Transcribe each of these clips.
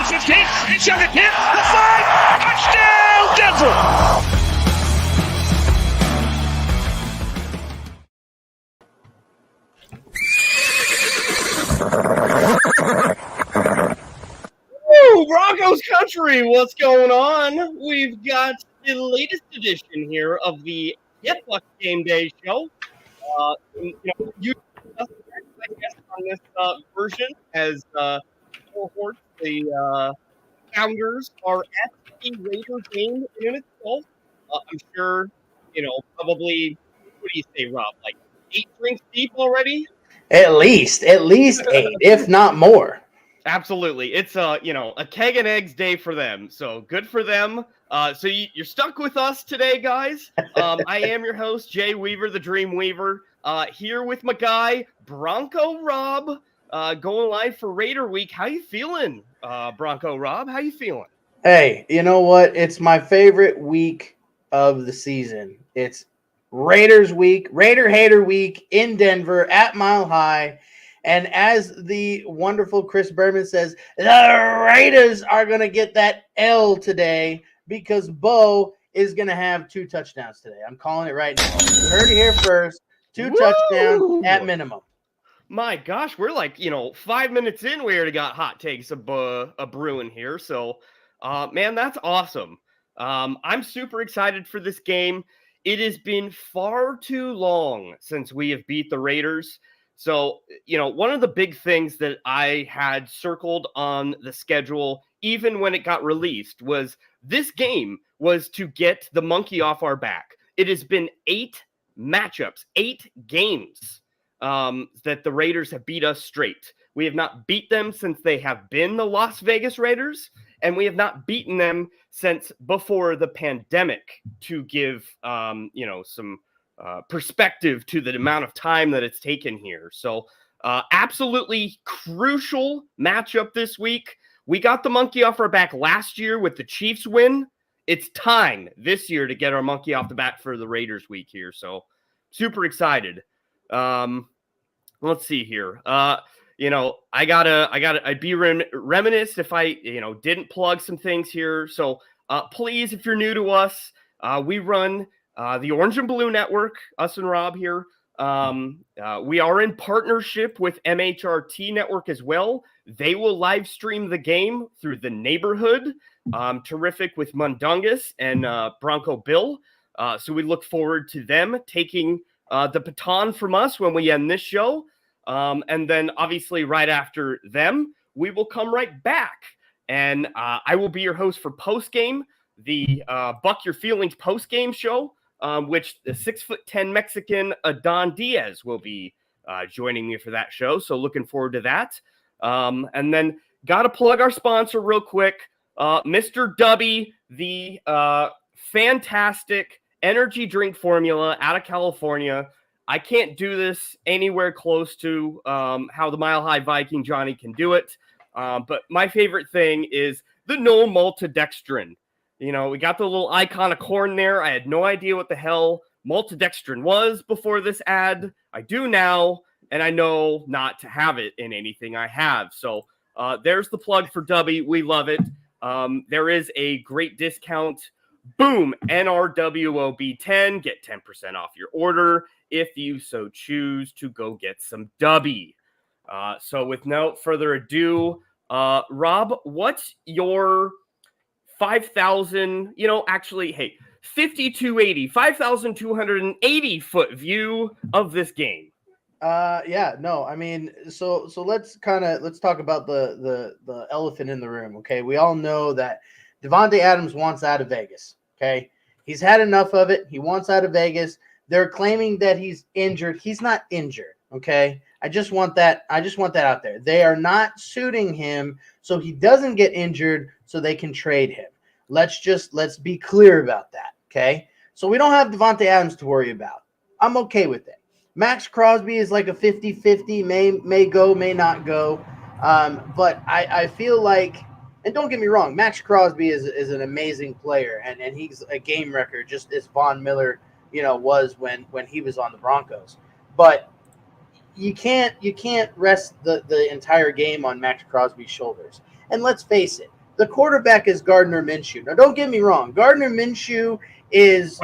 Parsons hits. It's young again. The side. Touchdown, Denver. Broncos Country, what's going on? We've got the latest edition here of the Get Buck Game Day show. You I guess on this version as cohorts, the founders are at the Raiders game in itself. I'm sure, probably, what do you say, Rob? Like 8 drinks deep already? At least 8, if not more. Absolutely. It's a keg and eggs day for them. So good for them. So you're stuck with us today, guys. I am your host, Jay Weaver, the Dream Weaver, here with my guy, Bronco Rob, going live for Raider Week. How you feeling, Bronco Rob? How you feeling? Hey, you know what? It's my favorite week of the season. It's Raiders Week, Raider Hater Week in Denver at Mile High. And as the wonderful Chris Berman says, the Raiders are going to get that L today because Bo is going to have 2 touchdowns today. I'm calling it right now. You heard it here first. 2 touchdowns at minimum. My gosh, we're like, 5 minutes in, we already got hot takes a brewing here. So, man, that's awesome. I'm super excited for this game. It has been far too long since we have beat the Raiders. So, one of the big things that I had circled on the schedule, even when it got released, was this game was to get the monkey off our back. It has been 8 matchups, 8 games that the Raiders have beat us straight. We have not beat them since they have been the Las Vegas Raiders, and we have not beaten them since before the pandemic, to give, some perspective to the amount of time that it's taken here. So absolutely crucial matchup this week. We got the monkey off our back last year with the Chiefs win. It's time this year to get our monkey off the back for the Raiders week here. So super excited. Let's see here. I'd be reminisced if I, didn't plug some things here. So please, if you're new to us, we run the Orange and Blue Network, us and Rob here. We are in partnership with MHRT Network as well. They will live stream the game through the neighborhood. Terrific with Mundungus and Bronco Bill. So we look forward to them taking the baton from us when we end this show. And then obviously right after them, we will come right back. And I will be your host for postgame, the Buck Your Feelings postgame show. Which the 6'10" Mexican Adon Diaz will be joining me for that show. So looking forward to that. And then got to plug our sponsor real quick. Mr. Dubby, the fantastic energy drink formula out of California. I can't do this anywhere close to how the Mile High Viking Johnny can do it. But my favorite thing is the no maltodextrin. We got the little icon of corn there. I had no idea what the hell maltodextrin was before this ad. I do now, and I know not to have it in anything I have. So there's the plug for Dubby. We love it. There is a great discount. Boom, NRWOB10. Get 10% off your order if you so choose to go get some Dubby. So with no further ado, Rob, what's your 5,280 foot view of this game? So let's talk about the elephant in the room. Okay, we all know that Devontae Adams wants out of Vegas. Okay, he's had enough of it. He wants out of Vegas. They're claiming that he's injured. He's not injured. Okay, I just want that out there. They are not suiting him so he doesn't get injured so they can trade him. Let's be clear about that. Okay, so we don't have Devontae Adams to worry about. I'm okay with it. Max Crosby is like a 50-50, may go, may not go. But I feel like, and don't get me wrong, Max Crosby is an amazing player, and he's a game wrecker, just as Von Miller, was when he was on the Broncos. But you can't rest the entire game on Max Crosby's shoulders. And let's face it, The quarterback is Gardner Minshew. Now, don't get me wrong. Gardner Minshew is,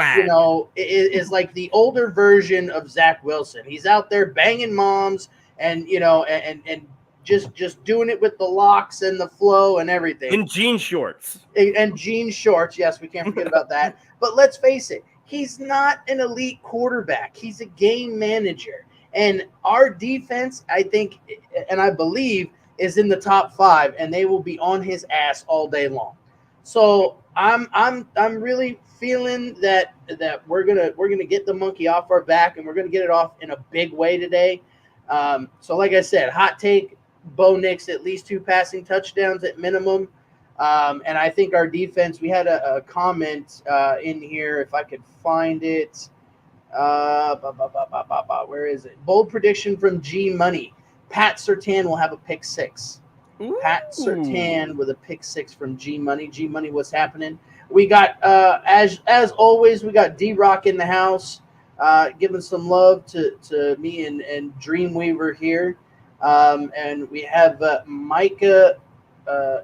is like the older version of Zach Wilson. He's out there banging moms and, and just doing it with the locks and the flow and everything. In jean shorts. And jean shorts. Yes, we can't forget about that. But let's face it. He's not an elite quarterback. He's a game manager. And our defense, I think, and I believe, is in the top 5, and they will be on his ass all day long. So I'm really feeling that we're gonna get the monkey off our back, and we're gonna get it off in a big way today. So like I said, hot take: Bo Nix at least 2 passing touchdowns at minimum. And I think our defense. We had a comment in here, if I could find it. Where is it? Bold prediction from G Money. Pat Surtain will have a pick 6. Ooh. Pat Surtain with a pick 6 from G Money. G Money, what's happening? We got as always, we got D-Rock in the house, giving some love to me and Dreamweaver here. And we have Micah. I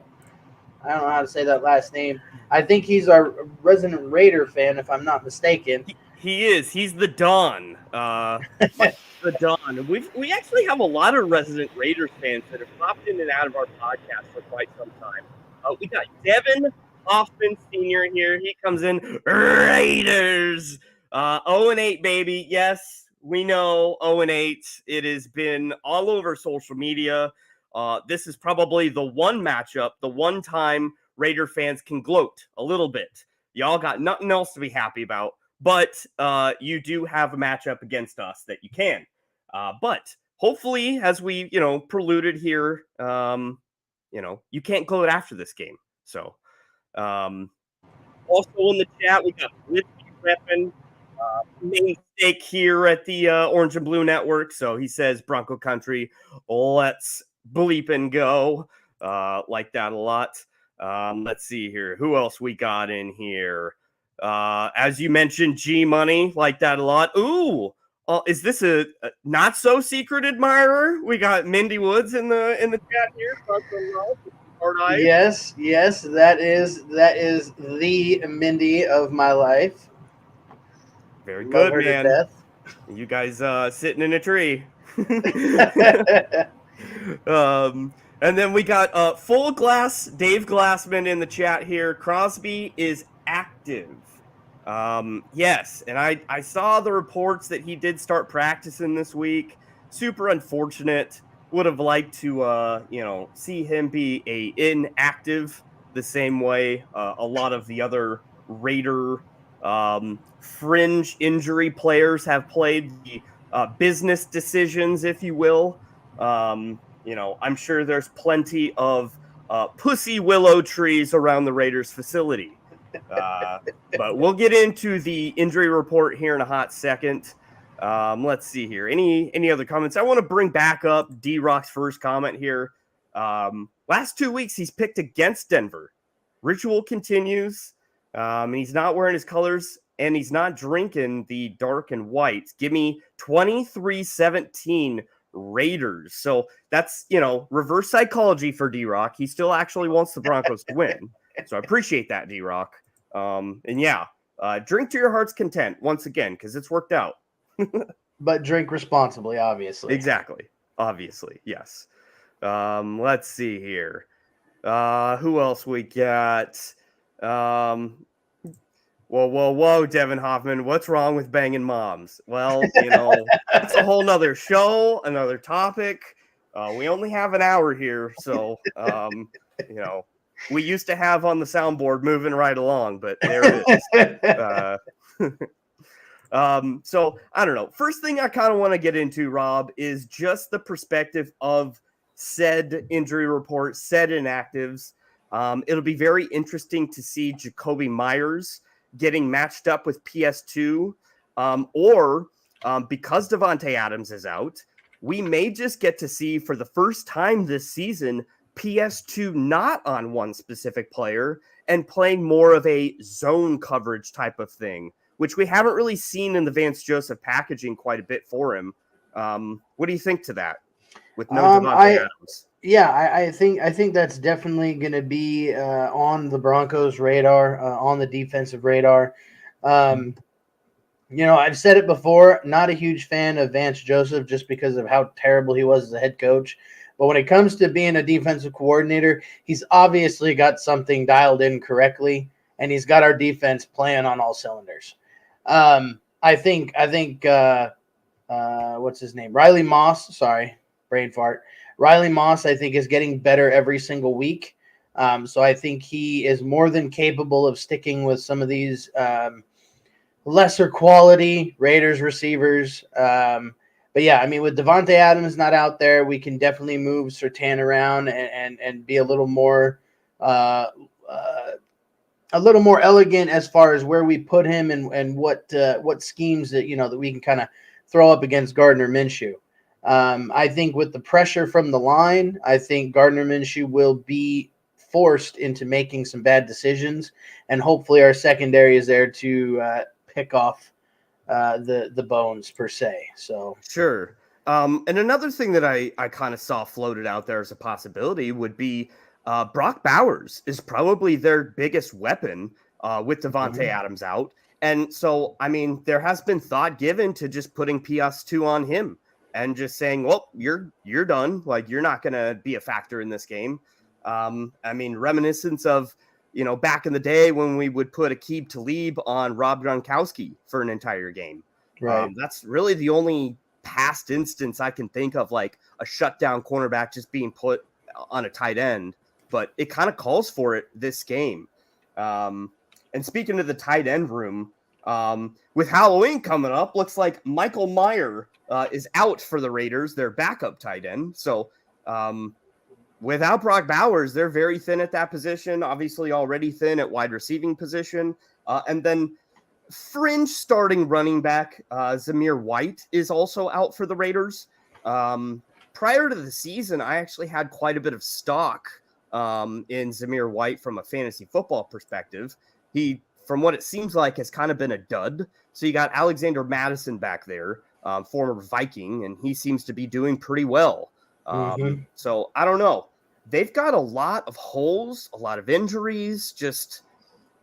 don't know how to say that last name. I think he's our resident Raider fan, if I'm not mistaken. He is. He's the Don. The Don. We actually have a lot of resident Raiders fans that have popped in and out of our podcast for quite some time. We got Devin Hoffman Sr. here. He comes in. Raiders. 0-8, baby. Yes, we know 0-8. It has been all over social media. This is probably the one matchup, the one time Raider fans can gloat a little bit. Y'all got nothing else to be happy about. But you do have a matchup against us that you can. But hopefully, as we, preluded here, you can't gloat after this game. So, also in the chat, we got Whiskey Reppin, main stake here at the Orange and Blue Network. So he says, Bronco Country, let's bleep and go. Like that a lot. Let's see here. Who else we got in here? As you mentioned, G Money, like that a lot. Ooh, is this a not so secret admirer? We got Mindy Woods in the chat here. Yes, that is the Mindy of my life. Very good, man. You guys sitting in a tree. And then we got Full Glass Dave Glassman in the chat here. Crosby is active. Yes, and I saw the reports that he did start practicing this week. Super unfortunate. Would have liked to see him be inactive the same way a lot of the other Raider fringe injury players have played the business decisions, if you will. I'm sure there's plenty of pussy willow trees around the Raiders facility. But we'll get into the injury report here in a hot second. Let's see here. Any other comments? I want to bring back up D-Rock's first comment here. Last 2 weeks, he's picked against Denver. Ritual continues. He's not wearing his colors, and he's not drinking the dark and white. Give me 23-17 Raiders. So that's, reverse psychology for D-Rock. He still actually wants the Broncos to win. So I appreciate that, D-Rock. Drink to your heart's content once again, because it's worked out. But drink responsibly, obviously. Exactly. Obviously, yes. Let's see here. Who else we got? Whoa, Devin Hoffman. What's wrong with banging moms? Well, it's a whole nother show, another topic. We only have an hour here, so, we used to have on the soundboard moving right along, but there it is. So I don't know. First thing I kind of want to get into, Rob, is just the perspective of said injury report, said inactives. It'll be very interesting to see Jacoby Myers getting matched up with PS2, or because Davante Adams is out, we may just get to see for the first time this season PS2 not on one specific player and playing more of a zone coverage type of thing, which we haven't really seen in the Vance Joseph packaging quite a bit for him. What do you think to that with no Davante Adams? Yeah, I think that's definitely going to be on the Broncos' radar, on the defensive radar. Um, I've said it before. Not a huge fan of Vance Joseph just because of how terrible he was as a head coach. But when it comes to being a defensive coordinator, he's obviously got something dialed in correctly, and he's got our defense playing on all cylinders. I think what's his name? Riley Moss. Sorry, brain fart. Riley Moss, I think, is getting better every single week. So I think he is more than capable of sticking with some of these lesser quality Raiders receivers. But yeah, I mean, with Devontae Adams not out there, we can definitely move Surtain around and be uh, uh, a little more elegant as far as where we put him and what schemes that we can kind of throw up against Gardner Minshew. I think with the pressure from the line, I think Gardner Minshew will be forced into making some bad decisions, and hopefully our secondary is there to pick off the bones per se. So Sure. And another thing that I kind of saw floated out there as a possibility would be Brock Bowers is probably their biggest weapon with Devontae Adams out. And so, I mean, there has been thought given to just putting PS2 on him and just saying, well, you're done. Like, you're not going to be a factor in this game. I mean, reminiscence of, back in the day when we would put Aqib Talib on Rob Gronkowski for an entire game. right. That's really the only past instance I can think of, like a shutdown cornerback just being put on a tight end, but it kind of calls for it this game. And speaking of the tight end room, with Halloween coming up, looks like Michael Mayer is out for the Raiders, their backup tight end. So without Brock Bowers, they're very thin at that position, obviously already thin at wide receiving position. And then fringe starting running back Zamir White is also out for the Raiders. Prior to the season, I actually had quite a bit of stock in Zamir White from a fantasy football perspective. He, from what it seems like, has kind of been a dud. So you got Alexander Madison back there, former Viking, and he seems to be doing pretty well. So I don't know. They've got a lot of holes, a lot of injuries, just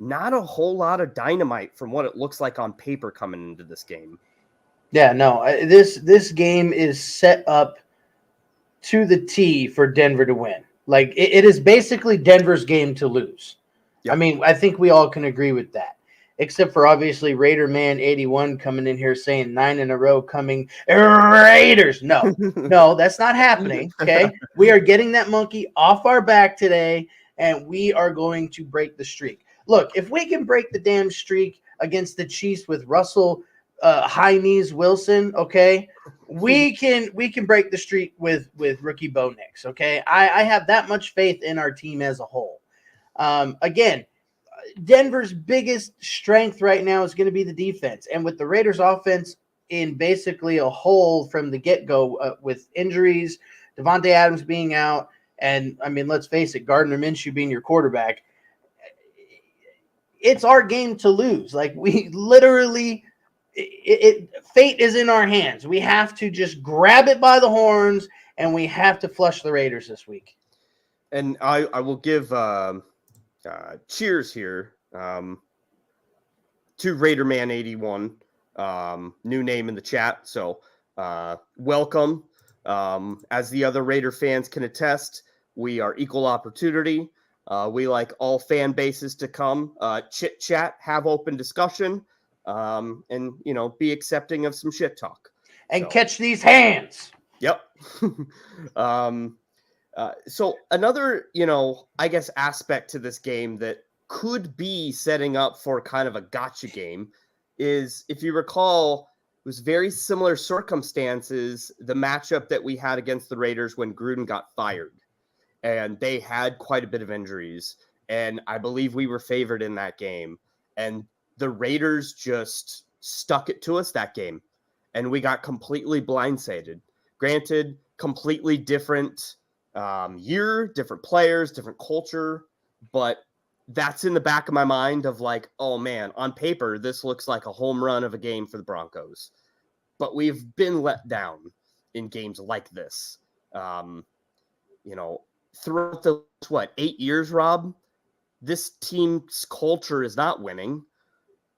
not a whole lot of dynamite from what it looks like on paper coming into this game. Yeah, no, this game is set up to the T for Denver to win. Like it is basically Denver's game to lose. Yep. I mean, I think we all can agree with that, except for obviously Raider Man 81 coming in here saying 9 in a row coming Raiders. No, no, that's not happening. Okay, we are getting that monkey off our back today, and we are going to break the streak. Look, if we can break the damn streak against the Chiefs with Russell high knees Wilson, okay, we can break the streak with rookie Bo Nix. Okay, I have that much faith in our team as a whole. Again, Denver's biggest strength right now is going to be the defense, and with the Raiders' offense in basically a hole from the get-go with injuries, Devontae Adams being out, and I mean, let's face it, Gardner Minshew being your quarterback. It's our game to lose. Like we literally, fate is in our hands. We have to just grab it by the horns, and we have to flush the Raiders this week. And I will give cheers here to Raider Man 81, new name in the chat. So welcome. As the other Raider fans can attest, we are equal opportunity. We like all fan bases to come, chit chat, have open discussion, and be accepting of some shit talk. And catch these hands. Yep. So another, I guess aspect to this game that could be setting up for kind of a gotcha game is, if you recall, it was very similar circumstances, the matchup that we had against the Raiders when Gruden got fired. And they had quite a bit of injuries. And I believe we were favored in that game. And the Raiders just stuck it to us that game. And we got completely blindsided. Granted, completely different year, different players, different culture. But that's in the back of my mind of like, oh man, on paper, this looks like a home run of a game for the Broncos. But we've been let down in games like this. throughout the 8 years, Rob, this team's culture is not winning.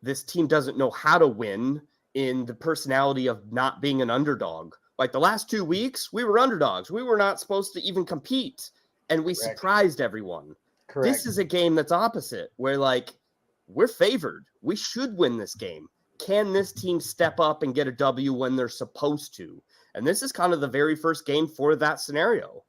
This team doesn't know how to win in the personality of not being an underdog. Like the last 2 weeks, we were underdogs. We were not supposed to even compete, and we surprised everyone. Correct. This is a game that's opposite, where we're favored. We should win this game. Can this team step up and get a W when they're supposed to? And this is kind of the very first game for that scenario.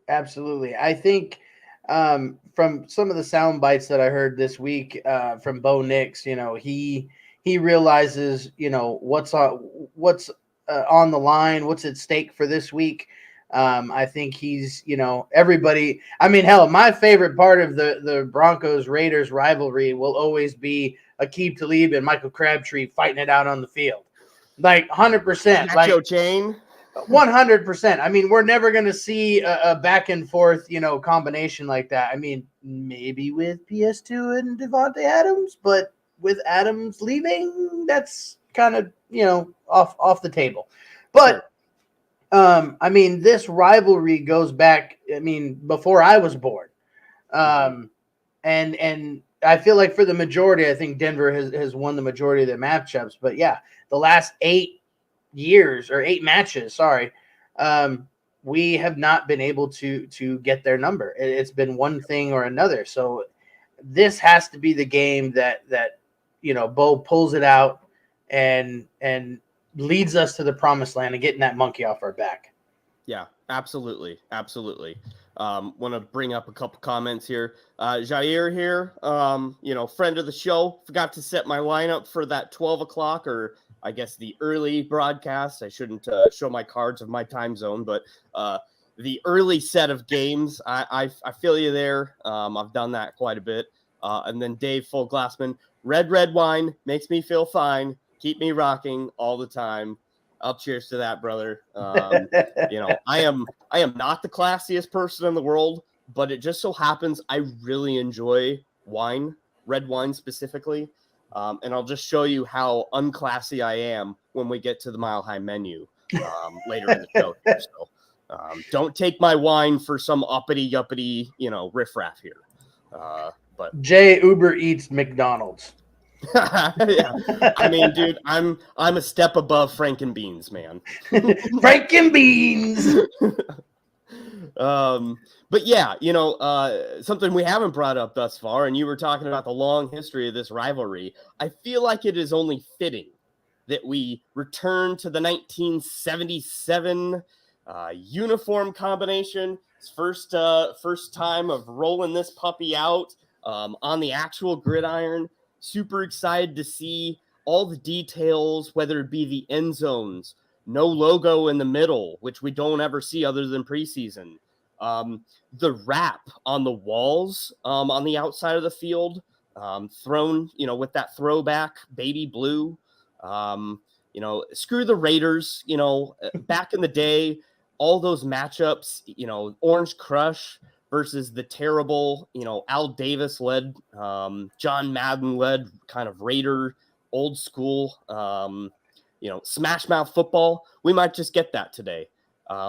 Absolutely. I think from some of the sound bites that I heard this week from Bo Nix, he realizes, what's on the line, what's at stake for this week. I think he's, everybody. I mean, hell, my favorite part of the Broncos-Raiders rivalry will always be Aqib Talib and Michael Crabtree fighting it out on the field. 100%. Nacho chain. 100%. I mean, we're never going to see a back and forth, combination like that. I mean, maybe with PS2 and Davante Adams, but with Adams leaving, that's kind of, off the table. But, I mean, this rivalry goes back, before I was born. And I feel like for the majority, I think Denver has won the majority of their matchups. But, yeah, the last 8 matches, we have not been able to get their number. It's been one thing or another. So this has to be the game that Bo pulls it out and leads us to the promised land and getting that monkey off our back. Yeah, absolutely. Want to bring up a couple comments here. Jair here, friend of the show, forgot to set my lineup for that 12 o'clock, or I guess the early broadcast. I shouldn't show my cards of my time zone, but the early set of games, I feel you there. I've done that quite a bit. And then Dave Full Glassman, red wine makes me feel fine. Keep me rocking all the time. I'll cheers to that, brother. I am not the classiest person in the world, but it just so happens I really enjoy wine, red wine specifically. And I'll just show you how unclassy I am when we get to the Mile High menu later in the show. So don't take my wine for some uppity, riffraff here. But Jay Uber Eats McDonald's. Yeah. I mean, dude, I'm a step above Frankenbeans, man. Frankenbeans. But yeah, something we haven't brought up thus far, and you were talking about the long history of this rivalry. I feel like it is only fitting that we return to the 1977 uniform combination. It's first time of rolling this puppy out on the actual gridiron. Super excited to see all the details, whether it be the end zones, no logo in the middle, which we don't ever see other than preseason. The wrap on the walls on the outside of the field, thrown, with that throwback baby blue. Screw the Raiders, back in the day, all those matchups, Orange Crush versus the terrible, Al Davis led, John Madden led kind of Raider, old school, smash mouth football. We might just get that today.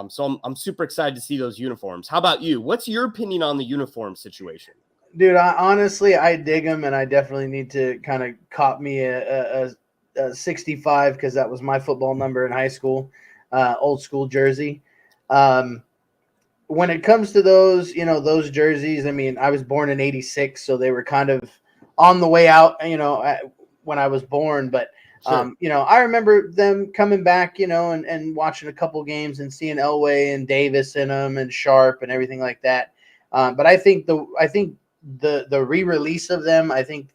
So I'm super excited to see those uniforms. How about you? What's your opinion on the uniform situation? Dude, I dig them, and I definitely need to kind of cop me a 65 because that was my football number in high school, old school jersey. When it comes to those, those jerseys, I mean, I was born in 86, so they were kind of on the way out, when I was born. But, Sure. I remember them coming back, and watching a couple games and seeing Elway and Davis in them and Sharp and everything like that. But I think the re-release of them, I think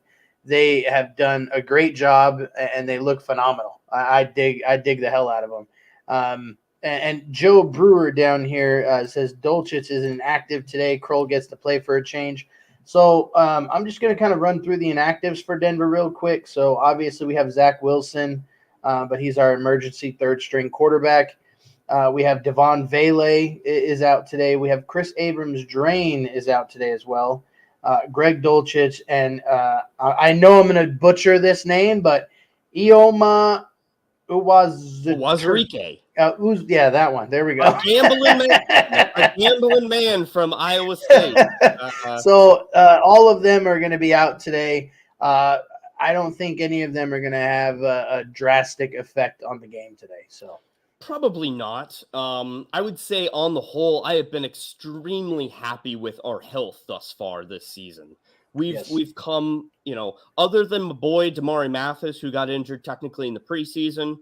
they have done a great job and they look phenomenal. I dig the hell out of them. And Joe Brewer down here says Dulcich is inactive today. Kroll gets to play for a change. So I'm just going to kind of run through the inactives for Denver real quick. So obviously we have Zach Wilson, but he's our emergency third-string quarterback. We have Devon Vele is out today. We have Chris Abrams-Drain is out today as well. Greg Dulcich, and I know I'm going to butcher this name, but Ioma Uwazurike. Yeah, that one. There we go. A gambling man from Iowa State. So all of them are going to be out today. I don't think any of them are going to have a drastic effect on the game today. So probably not. I would say on the whole, I have been extremely happy with our health thus far this season. We've come, other than my boy Damari Mathis, who got injured technically in the preseason.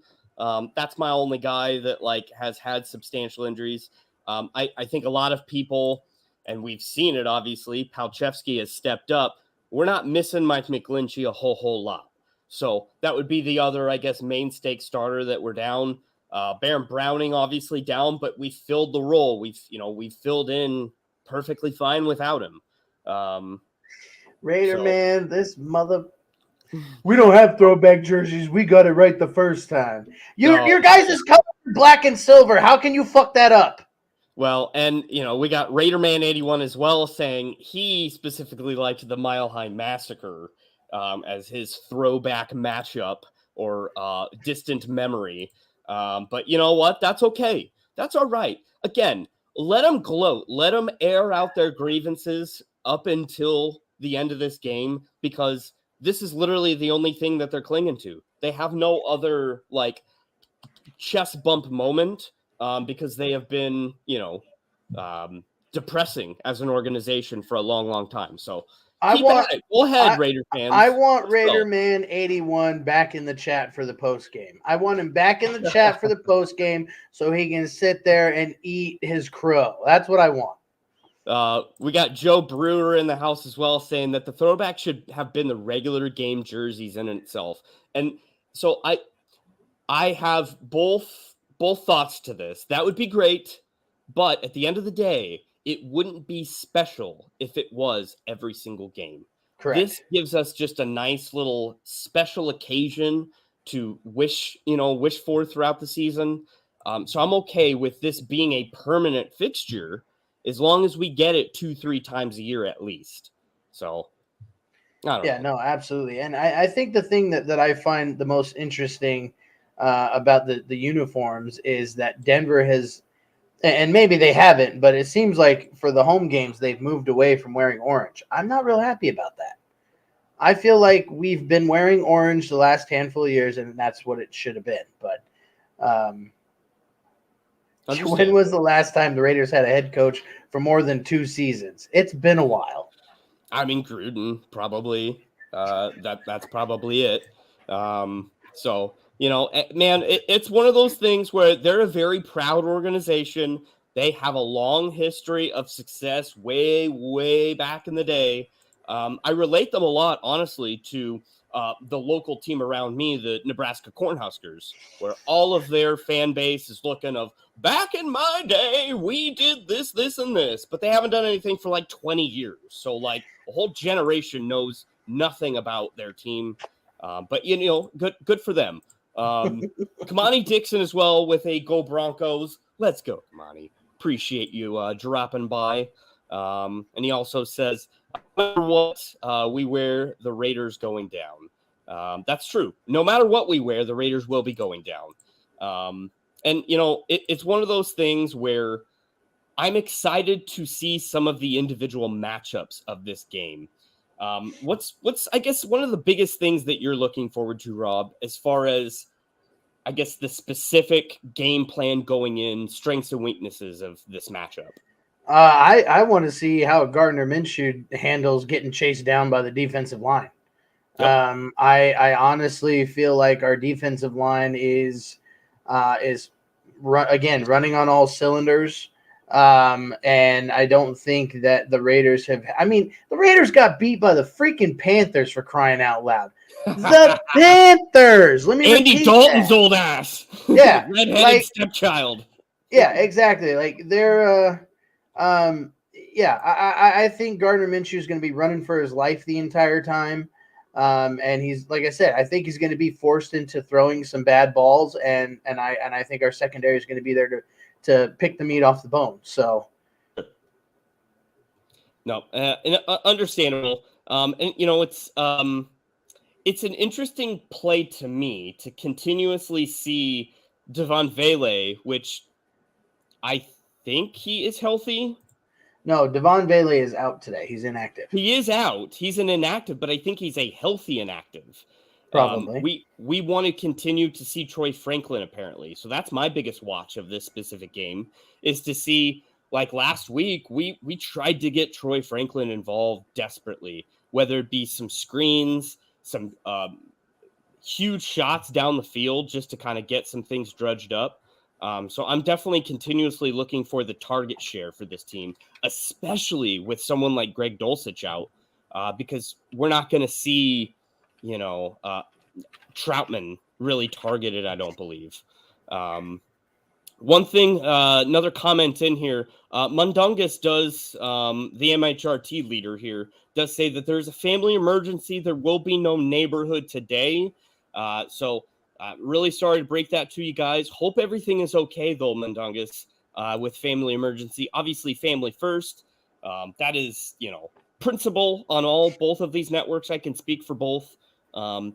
That's my only guy that has had substantial injuries. I think a lot of people, and we've seen it obviously, Palchevsky has stepped up. We're not missing Mike McGlinchey a whole lot. So that would be the other, I guess, main stake starter that we're down. Baron Browning obviously down, but we filled the role. We've filled in perfectly fine without him. Man, this mother. We don't have throwback jerseys. We got it right the first time. Your guys is covered in black and silver. How can you fuck that up? Well, and we got Raiderman 81 as well, saying he specifically liked the Mile High Massacre as his throwback matchup or distant memory. But you know what? That's okay. That's all right. Again, let them gloat. Let them air out their grievances up until the end of this game, because this is literally the only thing that they're clinging to. They have no other chest bump moment because they have been, depressing as an organization for a long time. So go ahead, Raider fans. I want Raiderman 81 back in the chat for the post game. I want him back in the chat for the post game so he can sit there and eat his crow. That's what I want. We got Joe Brewer in the house as well, saying that the throwback should have been the regular game jerseys in itself. And so I have both thoughts to this. That would be great, but at the end of the day, it wouldn't be special if it was every single game. Correct. This gives us just a nice little special occasion to wish for throughout the season. So I'm okay with this being a permanent fixture as long as we get it 2-3 times a year at least. So I don't know. Yeah, no, absolutely. And I think the thing that I find the most interesting about the uniforms is that Denver has, and maybe they haven't, but it seems like for the home games, they've moved away from wearing orange. I'm not real happy about that. I feel like we've been wearing orange the last handful of years, and that's what it should have been. But when was the last time the Raiders had a head coach for more than 2 seasons? It's been a while. I mean, Gruden, probably. That's probably it. So, man, it's one of those things where they're a very proud organization. They have a long history of success way, way back in the day. I relate them a lot, honestly, to the local team around me, the Nebraska Cornhuskers, where all of their fan base is looking of, back in my day, we did this, this, and this, but they haven't done anything for 20 years. So a whole generation knows nothing about their team. But good for them. Kamani Dixon as well with a Go Broncos. Let's go, Kamani. Appreciate you dropping by. And he also says, no matter what we wear, the Raiders going down. That's true. No matter what we wear, the Raiders will be going down. And it's one of those things where I'm excited to see some of the individual matchups of this game. What's I guess one of the biggest things that you're looking forward to, Rob, as far as I guess the specific game plan going in, strengths and weaknesses of this matchup? I want to see how Gardner Minshew handles getting chased down by the defensive line. Yep. I honestly feel like our defensive line is running on all cylinders. And I don't think that the Raiders have. I mean, the Raiders got beat by the freaking Panthers, for crying out loud. The Panthers. Let me Andy Dalton's old ass. Yeah, redheaded stepchild. Yeah, exactly. They're. I think Gardner Minshew is going to be running for his life the entire time. And he's, like I said, I think he's going to be forced into throwing some bad balls, and I think our secondary is going to be there to pick the meat off the bone. So, no, understandable. And it's an interesting play to me to continuously see Devon Vele, which I think he is healthy. No, Devon Vele is out today. He's inactive. He is out. He's an inactive, but I think he's a healthy inactive. Probably. We want to continue to see Troy Franklin, apparently. So that's my biggest watch of this specific game, is to see, like last week, we tried to get Troy Franklin involved desperately, whether it be some screens, some huge shots down the field just to kind of get some things drudged up. So I'm definitely continuously looking for the target share for this team, especially with someone like Greg Dulcich out, because we're not going to see, Troutman really targeted, I don't believe. One thing, another comment in here, Mundungus does, the MHRT leader here, does say that there's a family emergency. There will be no neighborhood today. So really sorry to break that to you guys. Hope everything is okay, though, Mundungus, with family emergency. Obviously, family first. That is, principle on both of these networks. I can speak for both.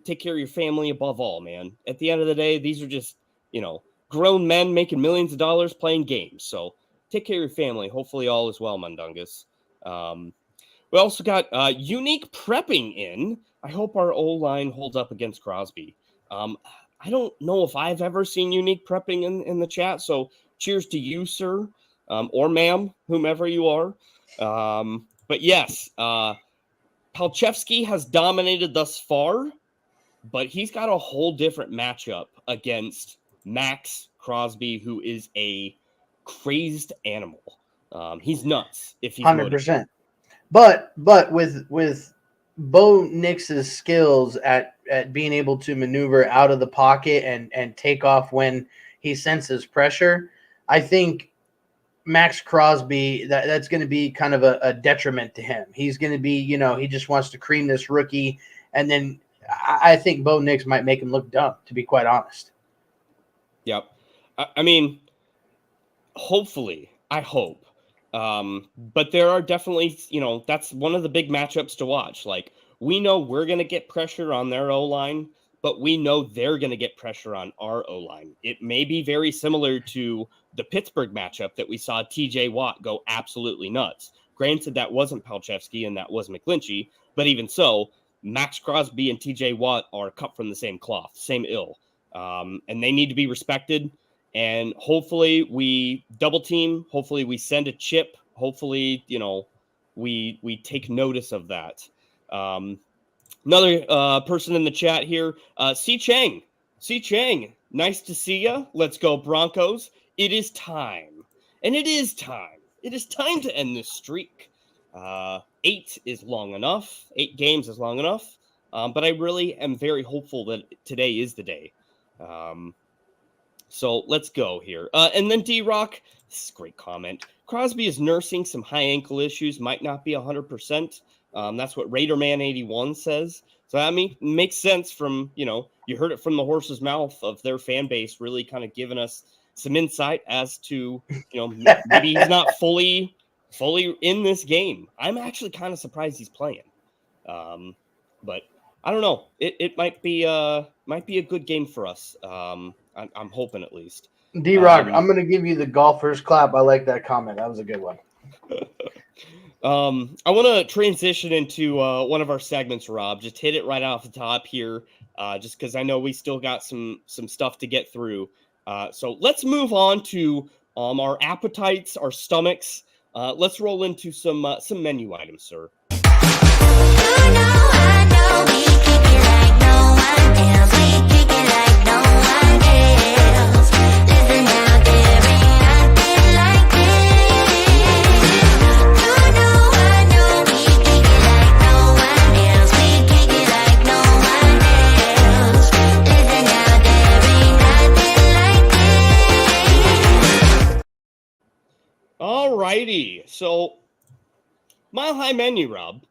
Take care of your family above all, man. At the end of the day, these are just, grown men making millions of dollars playing games. So take care of your family. Hopefully all is well, Mundungus. We also got unique prepping in. I hope our O-line holds up against Crosby. I don't know if I've ever seen unique prepping in the chat. So cheers to you, sir, or ma'am, whomever you are. But yes, Palchevsky has dominated thus far, but he's got a whole different matchup against Max Crosby, who is a crazed animal. He's nuts if he's 100%. But with Bo Nix's skills at being able to maneuver out of the pocket and take off when he senses pressure, I think Max Crosby, that's going to be kind of a detriment to him. He's going to be, he just wants to cream this rookie. And then I think Bo Nix might make him look dumb, to be quite honest. Yep. I mean, hopefully, I hope. But there are definitely, that's one of the big matchups to watch. Like, we know we're going to get pressure on their O-line, but we know they're going to get pressure on our O-line. It may be very similar to the Pittsburgh matchup that we saw TJ Watt go absolutely nuts. Granted, that wasn't Palchevsky and that was McGlinchey, but even so, Max Crosby and TJ Watt are cut from the same cloth, same ill. And they need to be respected. And hopefully we double team. Hopefully we send a chip. Hopefully, we take notice of that. Another person in the chat here, C. Chang. C. Chang, nice to see you. Let's go Broncos. It is time. And it is time. It is time to end this streak. 8 is long enough. 8 games is long enough. But I really am very hopeful that today is the day. So let's go here. And then D-Rock, this is a great comment. Crosby is nursing some high ankle issues, might not be 100%. That's what Raiderman81 says. So, I mean, it makes sense from, you heard it from the horse's mouth of their fan base really kind of giving us some insight as to, maybe he's not fully in this game. I'm actually kind of surprised he's playing. But I don't know. It might be a good game for us. I'm hoping at least. D-Rock, I'm going to give you the golfer's clap. I like that comment. That was a good one. I want to transition into one of our segments, Rob. Just hit it right off the top here, just because I know we still got some stuff to get through. So let's move on to our appetites, our stomachs. Let's roll into some menu items, sir. Alrighty, so Mile High Menu, Rob.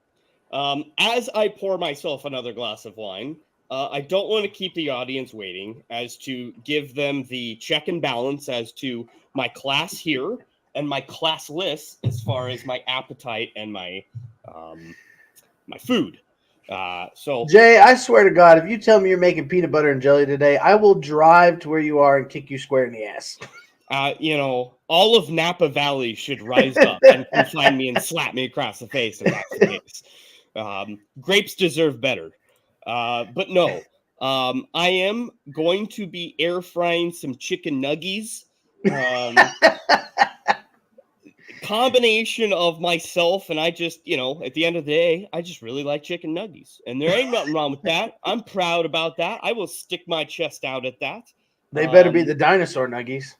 As I pour myself another glass of wine, I don't want to keep the audience waiting as to give them the check and balance as to my class here and my class list as far as my appetite and my my food. So Jay, I swear to God, if you tell me you're making peanut butter and jelly today, I will drive to where you are and kick you square in the ass. All of Napa Valley should rise up and find me and slap me across the face if that's the case. Grapes deserve better. But no, I am going to be air frying some chicken nuggies. Combination of myself and I just, at the end of the day, I just really like chicken nuggies. And there ain't nothing wrong with that. I'm proud about that. I will stick my chest out at that. They better be the dinosaur nuggies.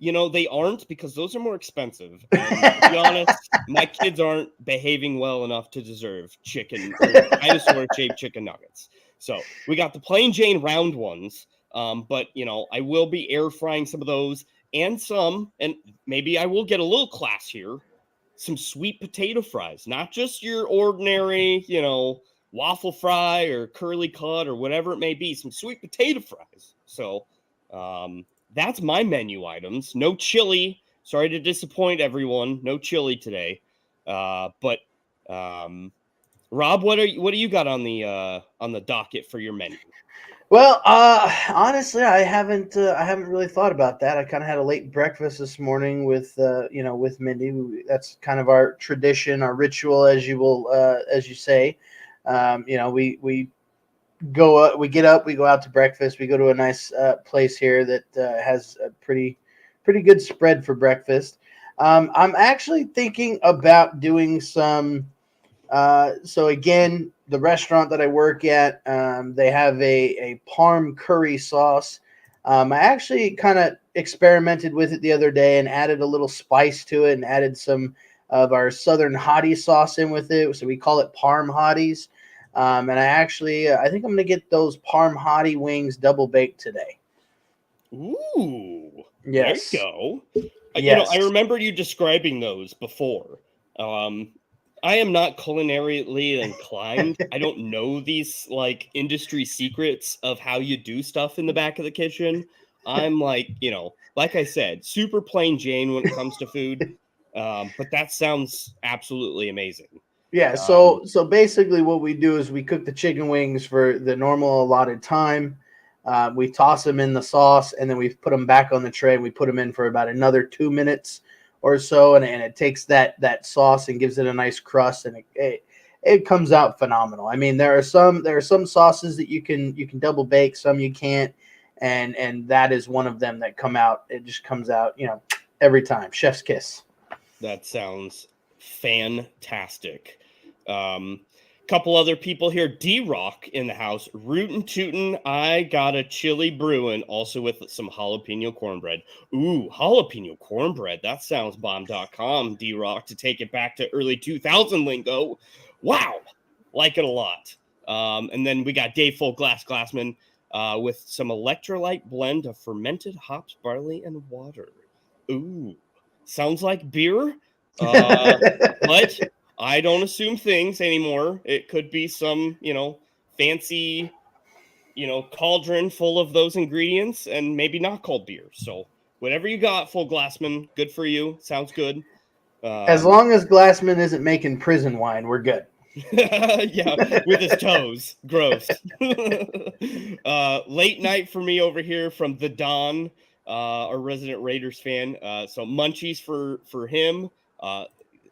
They aren't, because those are more expensive. And to be honest, my kids aren't behaving well enough to deserve dinosaur-shaped chicken nuggets. So we got the plain Jane round ones, but I will be air frying some of those and maybe I will get a little class here, some sweet potato fries, not just your ordinary, waffle fry or curly cut or whatever it may be, some sweet potato fries. So, that's my menu items. No chili. Sorry to disappoint everyone. No chili today. But Rob, what do you got on the docket for your menu? Well, honestly, I haven't really thought about that. I kind of had a late breakfast this morning with with Mindy. That's kind of our tradition, our ritual, as you say. We get up, we go out to breakfast. We go to a nice place here that has a pretty good spread for breakfast. I'm actually thinking about doing some. So again, the restaurant that I work at, they have a parm curry sauce. I actually kind of experimented with it the other day and added a little spice to it and added some of our southern hottie sauce in with it. So we call it parm hotties. And I think I'm going to get those parm hottie wings double baked today. Ooh, yes. There you go. Yes. I remember you describing those before. I am not culinarily inclined. I don't know these industry secrets of how you do stuff in the back of the kitchen. I'm like I said, super plain Jane when it comes to food. But that sounds absolutely amazing. Yeah, so basically what we do is we cook the chicken wings for the normal allotted time. We toss them in the sauce, and then we put them back on the tray, and we put them in for about another 2 minutes or so, and it takes that sauce and gives it a nice crust, and it comes out phenomenal. I mean, there are some sauces that you can double bake, some you can't, and that is one of them that come out. It just comes out, every time. Chef's kiss. That sounds fantastic. Couple other people here. D-Rock in the house. Rootin' tootin'. I got a chili brewing, also with some jalapeno cornbread. Ooh, jalapeno cornbread. That sounds bomb.com, D-Rock, to take it back to early 2000 lingo. Wow. Like it a lot. And then we got Dave Full Glassman with some electrolyte blend of fermented hops, barley, and water. Ooh. Sounds like beer. But I don't assume things anymore. It could be some, fancy, cauldron full of those ingredients and maybe not called beer. So whatever you got, Full Glassman, good for you. Sounds good. As long as Glassman isn't making prison wine, we're good. Yeah, with his toes. Gross. Late night for me over here from the Don, our resident Raiders fan. So munchies for him.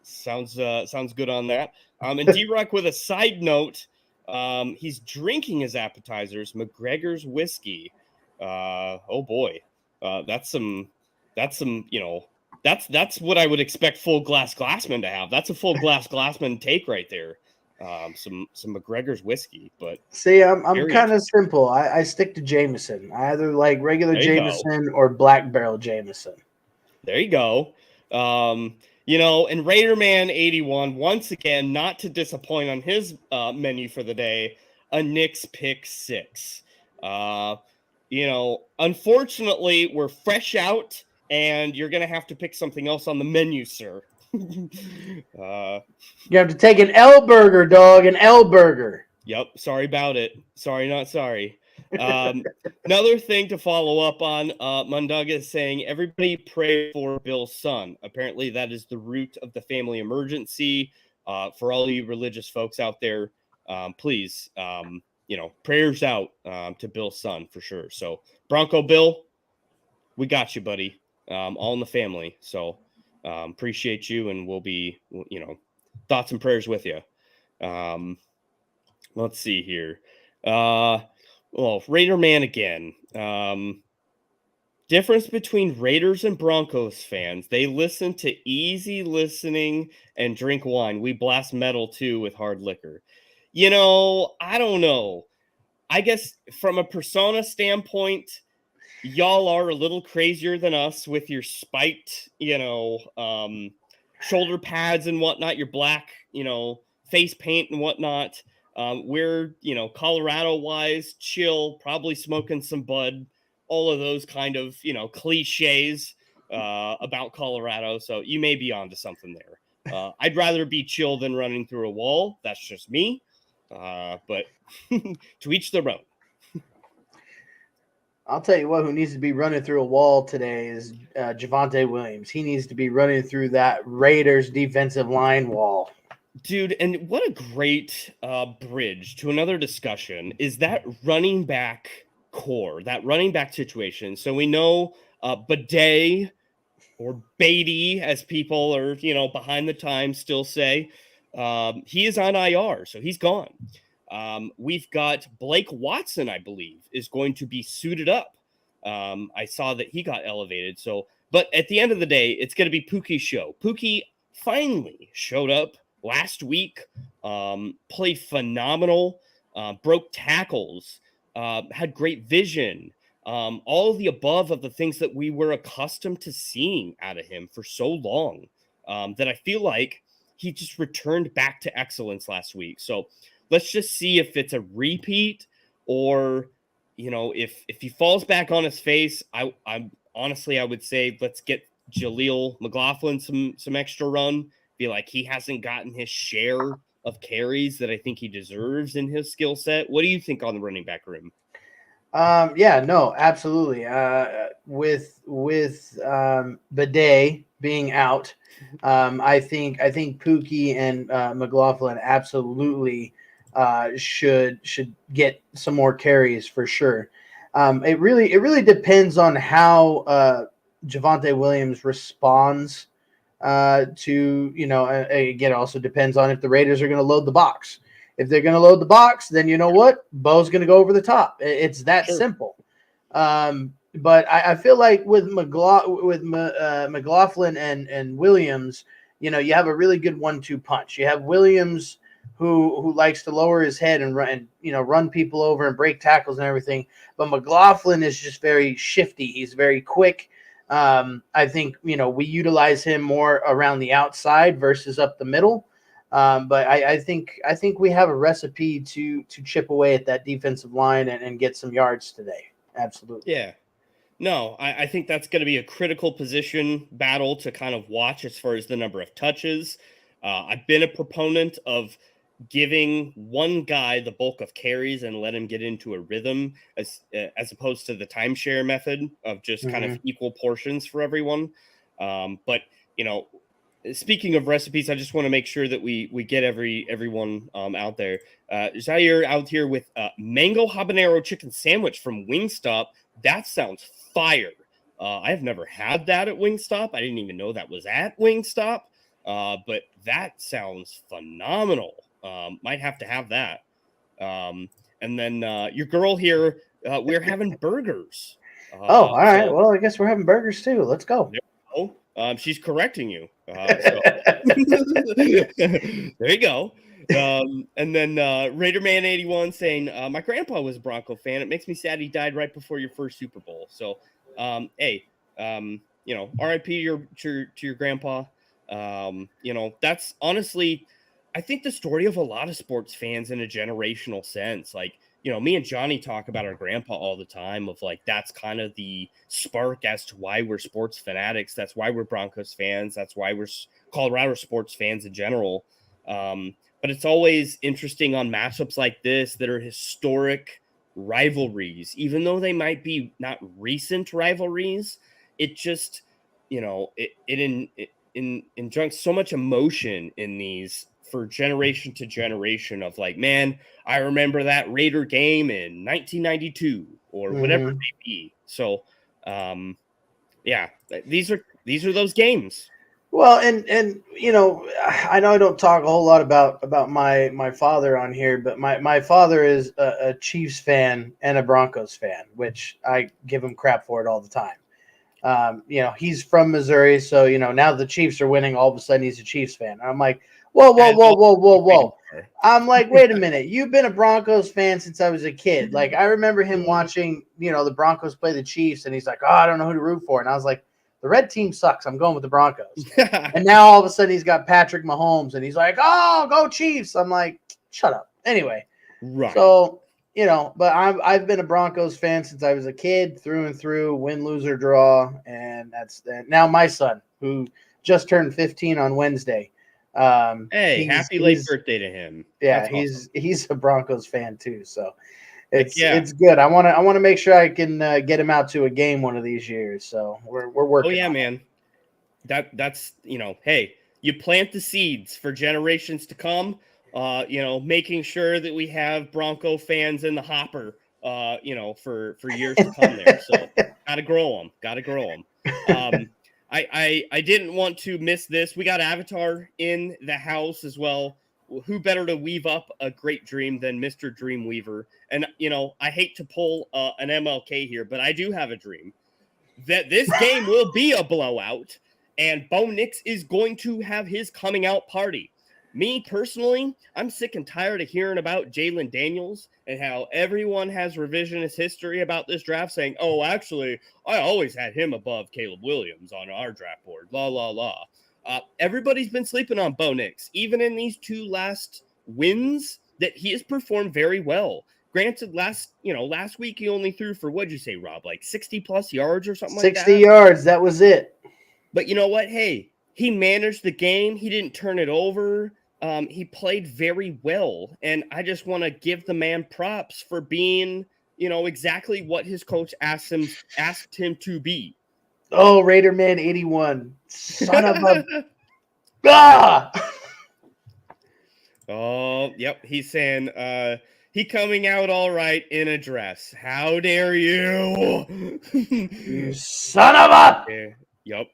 Sounds good on that. And D-Rock with a side note, he's drinking his appetizers, McGregor's whiskey. Oh boy, that's what I would expect Full Glassman to have. That's a Full Glassman take right there. Some McGregor's whiskey, but see, I'm kind of simple. I stick to Jameson. I either like regular Jameson or Black Barrel Jameson. There you go. And Raiderman 81, once again, not to disappoint on his menu for the day, a Knicks pick 6. Unfortunately, we're fresh out, and you're gonna have to pick something else on the menu, sir. You have to take an L burger, dog, an L burger. Yep, sorry about it. Sorry, not sorry. Another thing to follow up on, Mundaga is saying, everybody pray for Bill's son. Apparently that is the root of the family emergency. For all you religious folks out there, please, prayers out to Bill's son for sure. So Bronco Bill, we got you, buddy. All in the family. So appreciate you, and we'll be, thoughts and prayers with you. Let's see here. Raider man again. Difference between Raiders and Broncos fans. They listen to easy listening and drink wine. We blast metal too with hard liquor. I don't know. I guess from a persona standpoint, y'all are a little crazier than us with your spiked, shoulder pads and whatnot, your black, face paint and whatnot. We're, Colorado wise, chill, probably smoking some bud, all of those kind of, cliches about Colorado. So you may be onto something there. I'd rather be chill than running through a wall. That's just me. But to each their own. I'll tell you what, who needs to be running through a wall today is Javonte Williams. He needs to be running through that Raiders defensive line wall. Dude, and what a great bridge to another discussion is that running back core, that running back situation. So we know Bidet or Beatty, as people are, behind the times still say, he is on IR, so he's gone. We've got Blake Watson, I believe, is going to be suited up. I saw that he got elevated. But at the end of the day, it's going to be Pookie's show. Pookie finally showed up last week, played phenomenal, broke tackles, had great vision, all of the above of the things that we were accustomed to seeing out of him for so long, that I feel like he just returned back to excellence last week. So let's just see if it's a repeat or, if he falls back on his face. I'm honestly, I would say let's get Jaleel McLaughlin some extra run. Feel like he hasn't gotten his share of carries that I think he deserves in his skill set. What do you think on the running back room? No, absolutely. With Bidet being out, I think Pookie and McLaughlin absolutely should get some more carries for sure. It really depends on how Javonte Williams responds again, it also depends on if the Raiders are going to load the box. If they're going to load the box, then you know what? Bo's going to go over the top. It's that simple. But I feel like with McLaughlin and Williams, you have a really good 1-2 punch. You have Williams who likes to lower his head and run people over and break tackles and everything. But McLaughlin is just very shifty. He's very quick. I think, we utilize him more around the outside versus up the middle. But I think we have a recipe to chip away at that defensive line and get some yards today. Absolutely. Yeah. No, I think that's going to be a critical position battle to kind of watch as far as the number of touches. I've been a proponent of giving one guy the bulk of carries and let him get into a rhythm as opposed to the timeshare method of just kind of equal portions for everyone. But speaking of recipes, I just want to make sure that we get everyone out there. Zaire out here with mango habanero chicken sandwich from Wingstop. That sounds fire. I have never had that at Wingstop. I didn't even know that was at Wingstop. But that sounds phenomenal. Might have to have that. And then your girl here, we're having burgers. All right. Well, I guess we're having burgers too. Let's go. She's correcting you. There you go. And then Raider Man 81 saying, my grandpa was a Bronco fan. It makes me sad he died right before your first Super Bowl. So, RIP to your grandpa. That's honestly, I think the story of a lot of sports fans in a generational sense. Like, me and Johnny talk about our grandpa all the time of like, that's kind of the spark as to why we're sports fanatics. That's why we're Broncos fans. That's why we're Colorado sports fans in general. But it's always interesting on matchups like this that are historic rivalries, even though they might be not recent rivalries. It just, it injects so much emotion in these for generation to generation of like, man, I remember that Raider game in 1992 or whatever it may be. So, yeah, these are those games. Well, and you know I don't talk a whole lot about my father on here, but my father is a Chiefs fan and a Broncos fan, which I give him crap for it all the time. You know, he's from Missouri, so you know now the Chiefs are winning. All of a sudden, he's a Chiefs fan. I'm like, whoa. I'm like, wait a minute. You've been a Broncos fan since I was a kid. Like, I remember him watching, you know, the Broncos play the Chiefs, and he's like, oh, I don't know who to root for. And I was like, the red team sucks. I'm going with the Broncos. And now all of a sudden he's got Patrick Mahomes, and he's like, oh, go Chiefs. I'm like, shut up. Anyway, right. So, you know, but I've been a Broncos fan since I was a kid, through and through, win, lose, or draw. And that's that. Now my son, who just turned 15 on Wednesday. Hey, happy late birthday to him. Yeah, That's he's a Broncos fan too, so awesome. it's good. I want to make sure I can get him out to a game one of these years. So we're working. Oh yeah, on man. That's you know, hey, you plant the seeds for generations to come. You know, making sure that we have Bronco fans in the hopper. You know, for years to come there. So gotta grow them. I didn't want to miss this. We got Avatar in the house as well. Who better to weave up a great dream than Mr. Dreamweaver? And, you know, I hate to pull an MLK here, but I do have a dream that this game will be a blowout and Bo Nix is going to have his coming out party. Me personally, I'm sick and tired of hearing about Jalen Daniels and how everyone has revisionist history about this draft saying, oh, actually, I always had him above Caleb Williams on our draft board. La, la, la. Everybody's been sleeping on Bo Nix. Even in these two last wins, that he has performed very well. Granted, last week he only threw for, what'd you say, Rob? Like 60-plus yards or something like that? 60 yards, that was it. But you know what? Hey, he managed the game. He didn't turn it over. He played very well, and I just want to give the man props for being, you know, exactly what his coach asked him to be. Oh, Raider Man 81, son of a ah! Oh, yep. He's saying he coming out all right in a dress. How dare you? You son of a. Yep.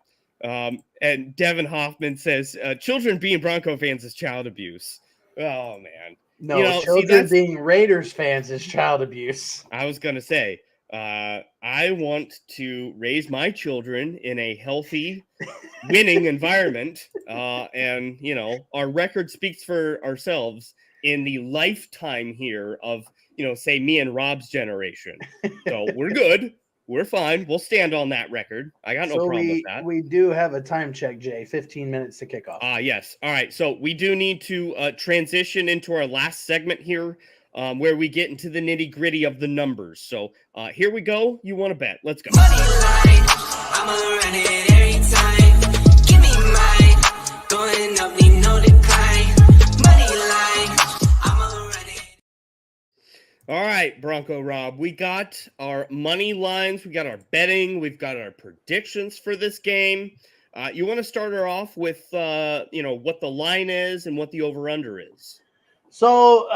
And Devin Hoffman says, children being Bronco fans is child abuse. Oh, man. No, you know, children being Raiders fans is child abuse. I was going to say, I want to raise my children in a healthy, winning environment. And, you know, our record speaks for ourselves in the lifetime here of, you know, say me and Rob's generation. So we're good. We're fine. We'll stand on that record. I got no problem with that. We do have a time check, Jay. 15 minutes to kick off. Yes. All right. So we do need to transition into our last segment here, where we get into the nitty gritty of the numbers. So here we go. You want to bet? Let's go. Money line, I'ma run it every time. Give me mine. Going up, need no decline. Money line, I'ma run it. All right, Bronco Rob, we got our money lines, we got our betting, we've got our predictions for this game. You want to start her off with, you know, what the line is and what the over-under is? So,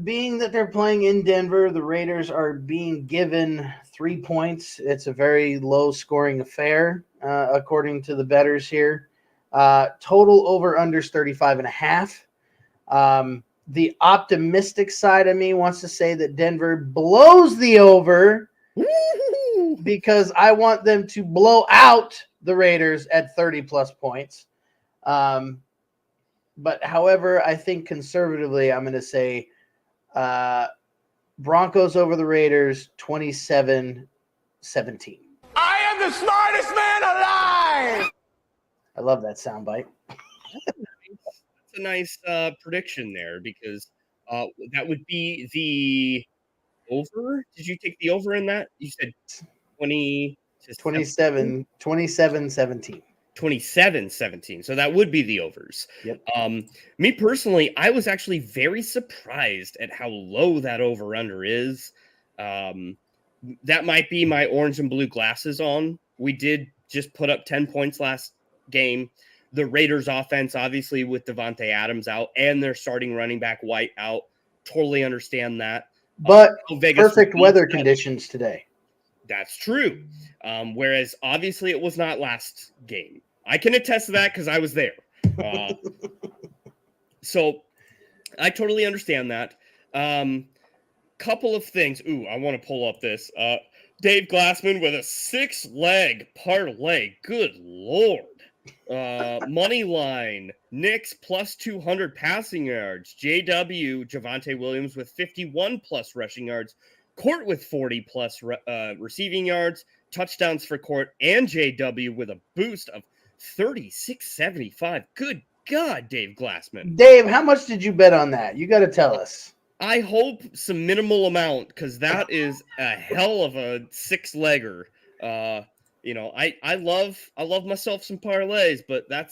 being that they're playing in Denver, the Raiders are being given 3 points. It's a very low-scoring affair, according to the bettors here. Total over-unders 35.5. The optimistic side of me wants to say that Denver blows the over because I want them to blow out the Raiders at 30-plus points. But however, I think conservatively, I'm going to say Broncos over the Raiders 27-17. I am the smartest man alive. I love that soundbite. That's a nice prediction there because that would be the over. Did you take the over in that? You said 20 to 27-17. 27-17. So that would be the overs. Yep. Me personally, I was actually very surprised at how low that over-under is. That might be my orange and blue glasses on. We did just put up 10 points last game. the Raiders offense, obviously with Devontae Adams out and their starting running back White out. Totally understand that. But Vegas perfect weather conditions today. That's true. Whereas obviously it was not last game. I can attest to that because I was there. So I totally understand that. Couple of things. Ooh, I want to pull up this. Dave Glassman with a 6-leg parlay. Good Lord. Money line. Knicks plus 200 passing yards. JW, Javonte Williams with 51 plus rushing yards. Court with 40 plus receiving yards. Touchdowns for Court and JW with a boost of 36.75. Good God, Dave Glassman. Dave, how much did you bet on that? You got to tell us. I hope some minimal amount because that is a hell of a 6-legger. I love myself some parlays, but that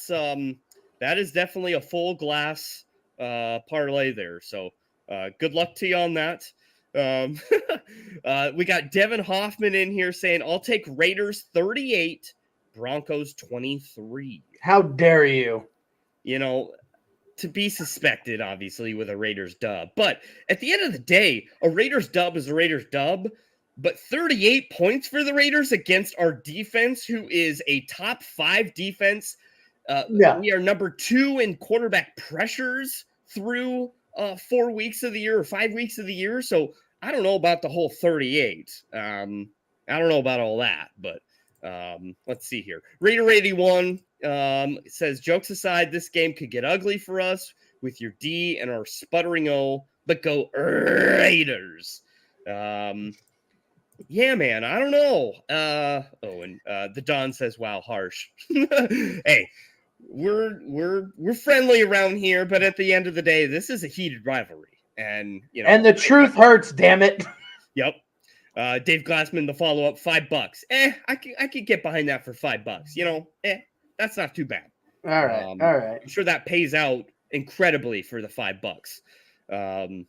is definitely a full glass parlay there. So good luck to you on that. We got Devin Hoffman in here saying, I'll take Raiders 38, Broncos 23. How dare you? To be suspected, obviously, with a Raiders dub. But at the end of the day, a Raiders dub is a Raiders dub. But 38 points for the Raiders against our defense, who is a top 5 defense. We are number 2 in quarterback pressures through 4 weeks of the year or 5 weeks of the year. So I don't know about the whole 38. I don't know about all that, but let's see here. Raider 81 says, jokes aside, this game could get ugly for us with your D and our sputtering O, but go Raiders. Yeah, man, I don't know. The Don says, wow, harsh. Hey, we're friendly around here, but at the end of the day, this is a heated rivalry. And and the truth hurts, damn it. Yep. Dave Glassman, the follow-up, $5. I could get behind that for $5. That's not too bad. All right. All right. I'm sure that pays out incredibly for the $5. And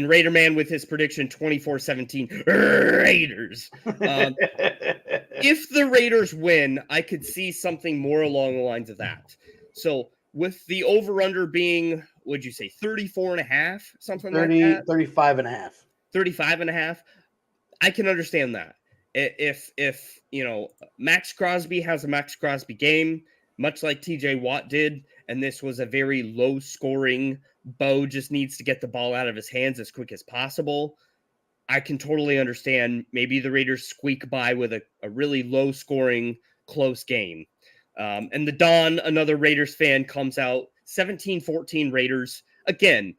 Raider Man with his prediction 24-17 Raiders. If the Raiders win, I could see something more along the lines of that. So with the over-under being, what'd you say, 34.5, something 30, like that? 35.5. 35.5. I can understand that. If Max Crosby has a Max Crosby game, much like TJ Watt did, and this was a very low-scoring, Bo just needs to get the ball out of his hands as quick as possible, I can totally understand maybe the Raiders squeak by with a really low-scoring, close game. And the Don, another Raiders fan, comes out 17-14 Raiders. Again,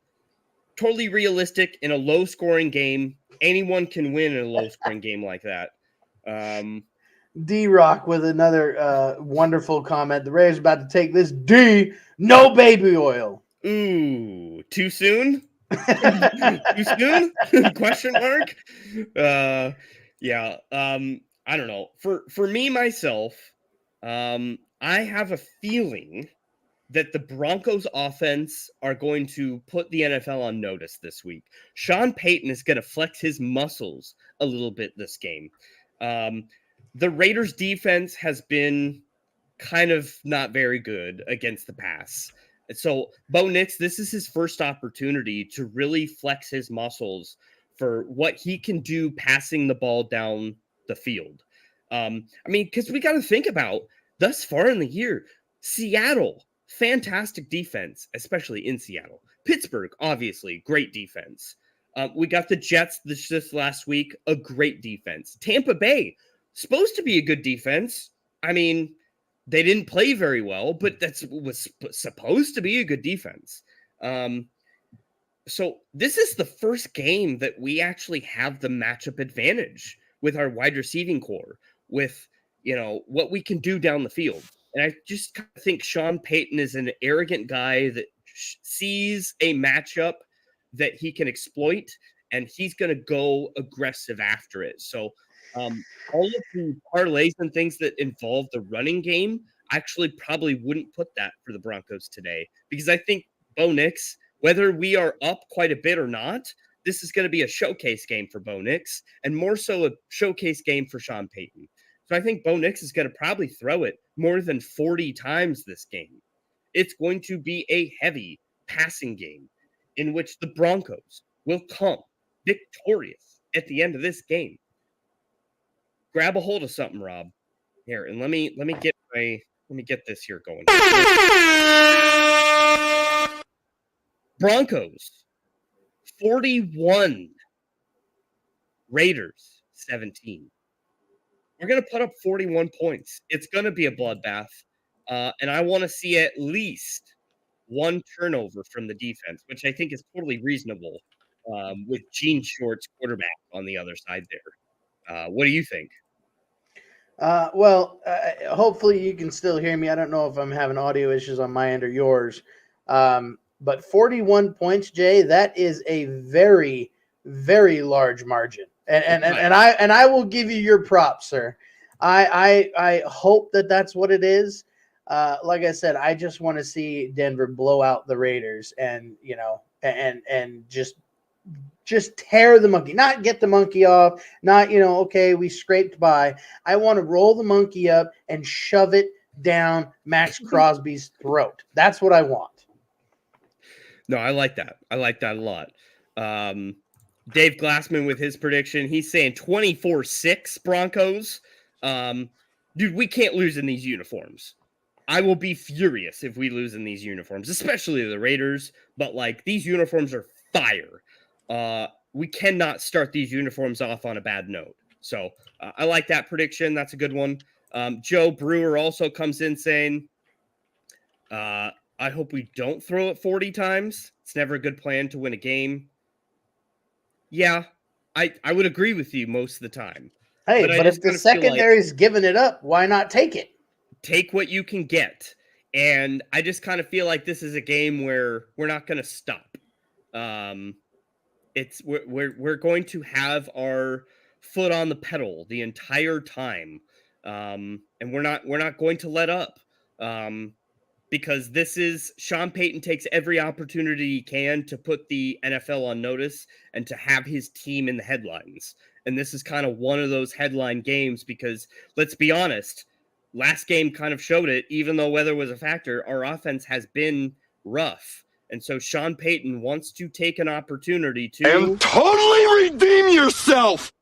totally realistic in a low-scoring game. Anyone can win in a low-scoring game like that. D-Rock with another wonderful comment. The Raiders about to take this D, no baby oil. Ooh, too soon? Too soon? Question mark? I don't know. For me, myself, I have a feeling that the Broncos offense are going to put the NFL on notice this week. Sean Payton is going to flex his muscles a little bit this game. The Raiders defense has been kind of not very good against the pass. So Bo Nix, this is his first opportunity to really flex his muscles for what he can do passing the ball down the field. Because we got to think about thus far in the year, Seattle, fantastic defense, especially in Seattle. Pittsburgh, obviously, great defense. We got the Jets this last week, a great defense. Tampa Bay, supposed to be a good defense. They didn't play very well, but was supposed to be a good defense. So this is the first game that we actually have the matchup advantage with our wide receiving core, with what we can do down the field. And I just kind of think Sean Payton is an arrogant guy that sees a matchup that he can exploit, and he's going to go aggressive after it. So all of the parlays and things that involve the running game, I actually probably wouldn't put that for the Broncos today, because I think Bo Nix, whether we are up quite a bit or not, this is going to be a showcase game for Bo Nix, and more so a showcase game for Sean Payton. So I think Bo Nix is going to probably throw it more than 40 times this game. It's going to be a heavy passing game in which the Broncos will come victorious at the end of this game. Grab a hold of something, Rob. Here, and let me get this here going. Broncos 41, Raiders 17. We're going to put up 41 points. It's going to be a bloodbath. And I want to see at least one turnover from the defense, which I think is totally reasonable with Gene Short's quarterback on the other side there. What do you think? Hopefully you can still hear me. I don't know if I'm having audio issues on my end or yours. But 41 points, Jay, that is a very, very large margin. And I will give you your props, sir. I hope that that's what it is. Like I said, I just want to see Denver blow out the Raiders and just tear the monkey, not get the monkey off, not, okay, we scraped by. I want to roll the monkey up and shove it down Max Crosby's throat. That's what I want. No, I like that. I like that a lot. Dave Glassman with his prediction, he's saying 24-6 Broncos. Dude, we can't lose in these uniforms. I will be furious if we lose in these uniforms, especially the Raiders. But, these uniforms are fire. We cannot start these uniforms off on a bad note. So, I like that prediction. That's a good one. Joe Brewer also comes in saying, I hope we don't throw it 40 times. It's never a good plan to win a game. Yeah, I would agree with you most of the time. Hey, but if the secondary's giving it up, why not take it? Take what you can get. And I just kind of feel like this is a game where we're not going to stop. We're going to have our foot on the pedal the entire time. And we're not going to let up. Because this is Sean Payton takes every opportunity he can to put the NFL on notice and to have his team in the headlines. And this is kind of one of those headline games because, let's be honest, last game kind of showed it. Even though weather was a factor, our offense has been rough. And so Sean Payton wants to take an opportunity to... And totally redeem yourself!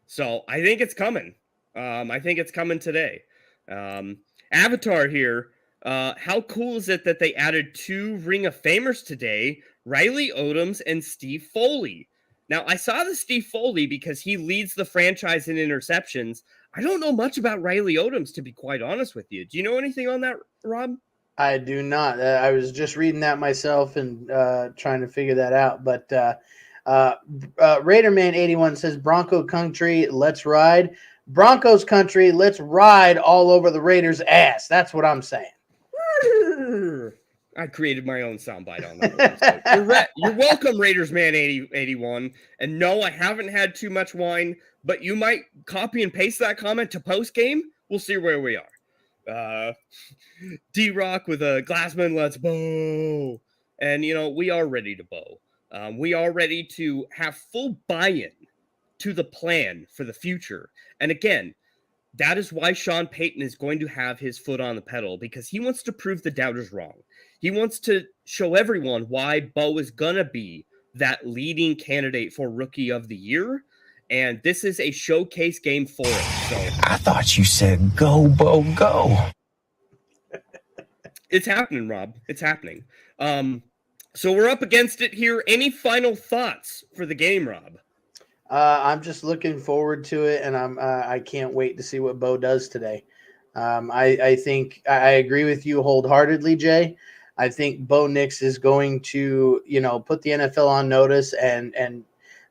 So I think it's coming. I think it's coming today. Avatar here... how cool is it that they added 2 Ring of Famers today, Riley Odoms and Steve Foley? Now, I saw the Steve Foley because he leads the franchise in interceptions. I don't know much about Riley Odoms, to be quite honest with you. Do you know anything on that, Rob? I do not. I was just reading that myself and trying to figure that out. But Raiderman81 says, Bronco Country, let's ride. Broncos Country, let's ride all over the Raiders' ass. That's what I'm saying. I created my own soundbite on that one. So you're welcome, Raiders Man 81. And no, I haven't had too much wine, but you might copy and paste that comment to post game. We'll see where we are. D-Rock with a Glassman, let's bow. And, we are ready to bow. We are ready to have full buy-in to the plan for the future. And again, that is why Sean Payton is going to have his foot on the pedal, because he wants to prove the doubters wrong. He wants to show everyone why Bo is going to be that leading candidate for Rookie of the Year. And this is a showcase game for it. So I thought you said go, Bo, go. It's happening, Rob. It's happening. So we're up against it here. Any final thoughts for the game, Rob? I'm just looking forward to it, and I can't wait to see what Bo does today. I think I agree with you wholeheartedly, Jay. I think Bo Nix is going to, put the NFL on notice and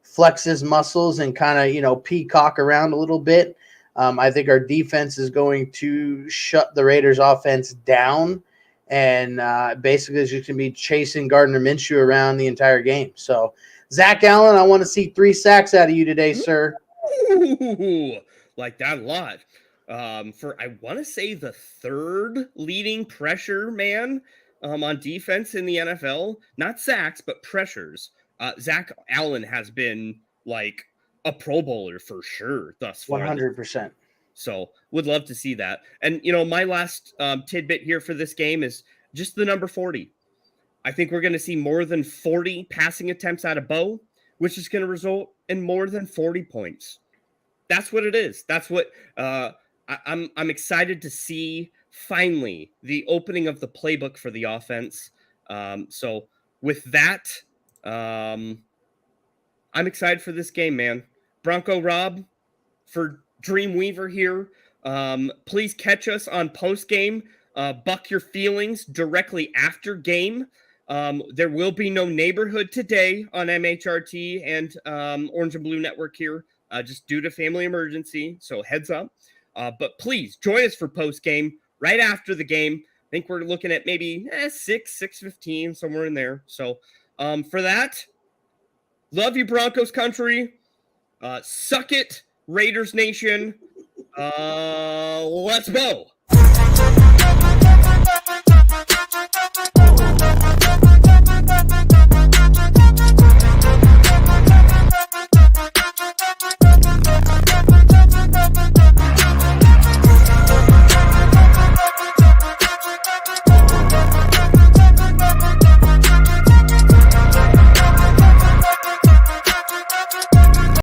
flex his muscles and kind of, peacock around a little bit. I think our defense is going to shut the Raiders' offense down, and basically is just going to be chasing Gardner Minshew around the entire game. So, Zach Allen, I want to see 3 sacks out of you today, sir. Ooh, like that a lot. For, I want to say, the 3rd leading pressure man on defense in the NFL. Not sacks, but pressures. Zach Allen has been like a Pro Bowler for sure thus far. 100%. So would love to see that. And, my last tidbit here for this game is just the number 40. I think we're going to see more than 40 passing attempts out of Bo, which is going to result in more than 40 points. That's what it is. That's what I'm excited to see finally the opening of the playbook for the offense. So with that, I'm excited for this game, man. Bronco Rob for Dreamweaver here. Please catch us on post game. Buck your feelings directly after game. There will be no neighborhood today on MHRT and Orange and Blue Network here, just due to family emergency. So heads up. But please join us for post game right after the game. I think we're looking at maybe 6:15, somewhere in there. So for that, love you, Broncos country. Suck it, Raiders Nation. Let's go.